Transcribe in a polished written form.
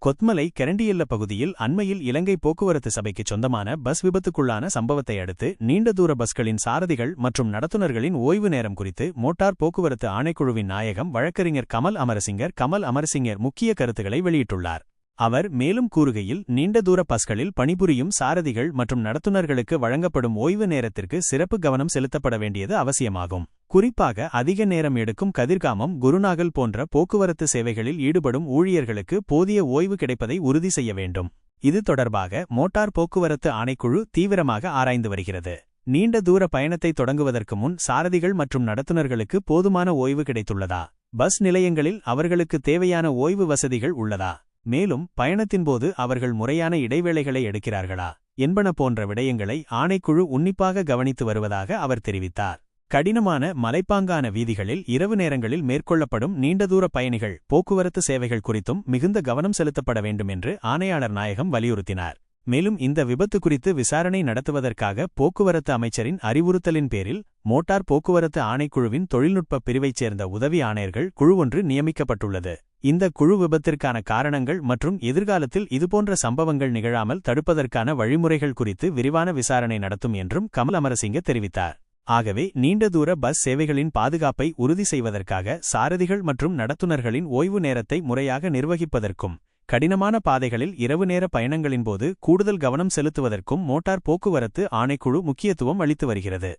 கொத்மலை கெரண்டியல்ல பகுதியில் அண்மையில் இலங்கை போக்குவரத்து சபைக்கு சொந்தமான பஸ் விபத்துக்குள்ளான சம்பவத்தை அடுத்து நீண்ட தூர பஸ்களின் சாரதிகள் மற்றும் நடத்துனர்களின் ஓய்வு நேரம் குறித்து மோட்டார் போக்குவரத்து ஆணைக்குழுவின் நாயகம் வழக்கறிஞர் கமல் அமரசிங்கர் முக்கிய கருத்துக்களை வெளியிட்டுள்ளார். அவர் மேலும் கூறுகையில், நீண்ட தூர பஸ்களில் பணிபுரியும் சாரதிகள் மற்றும் நடத்துனர்களுக்கு வழங்கப்படும் ஓய்வு நேரத்திற்கு சிறப்பு கவனம் செலுத்தப்பட வேண்டியது அவசியமாகும். குறிப்பாக அதிக நேரம் எடுக்கும் கதிர்காமம், குருநாகல் போன்ற போக்குவரத்து சேவைகளில் ஈடுபடும் ஊழியர்களுக்கு போதிய ஓய்வு கிடைப்பதை உறுதி செய்ய வேண்டும். இது தொடர்பாக மோட்டார் போக்குவரத்து ஆணைக்குழு தீவிரமாக ஆராய்ந்து வருகிறது. நீண்ட தூர பயணத்தை தொடங்குவதற்கு முன் சாரதிகள் மற்றும் நடத்துனர்களுக்கு போதுமான ஓய்வு கிடைத்துள்ளதா? பஸ் நிலையங்களில் அவர்களுக்கு தேவையான ஓய்வு வசதிகள் உள்ளதா? மேலும் பயணத்தின்போது அவர்கள் முறையான இடைவேளைகளை எடுக்கிறார்களா என்பன போன்ற விடயங்களை ஆணைக்குழு உன்னிப்பாக கவனித்து வருவதாக அவர் தெரிவித்தார். கடினமான மலைப்பாங்கான வீதிகளில் இரவு நேரங்களில் மேற்கொள்ளப்படும் நீண்டதூர பயணிகள் போக்குவரத்து சேவைகள் குறித்தும் மிகுந்த கவனம் செலுத்தப்பட வேண்டும் என்று ஆணையாளர் நாயகம் வலியுறுத்தினார். மேலும் இந்த விபத்து குறித்து விசாரணை நடத்துவதற்காக போக்குவரத்து அமைச்சரின் அறிவுறுத்தலின் பேரில் மோட்டார் போக்குவரத்து ஆணைக்குழுவின் தொழில்நுட்ப பிரிவைச் சேர்ந்த உதவி ஆணையர்கள் குழு ஒன்று நியமிக்கப்பட்டுள்ளது. இந்த குழு விபத்திற்கான காரணங்கள் மற்றும் எதிர்காலத்தில் இதுபோன்ற சம்பவங்கள் நிகழாமல் தடுப்பதற்கான வழிமுறைகள் குறித்து விரிவான விசாரணை நடத்தும் என்றும் கமல் அமரசிங்க தெரிவித்தார். ஆகவே நீண்ட தூர பஸ் சேவைகளின் பாதுகாப்பை உறுதி செய்வதற்காக சாரதிகள் மற்றும் நடத்துனர்களின் ஓய்வு நேரத்தை முறையாக நிர்வகிப்பதற்கும் கடினமான பாதைகளில் இரவு நேர பயணங்களின்போது கூடுதல் கவனம் செலுத்துவதற்கும் மோட்டார் போக்குவரத்து ஆணைக்குழு முக்கியத்துவம் அளித்து வருகிறது.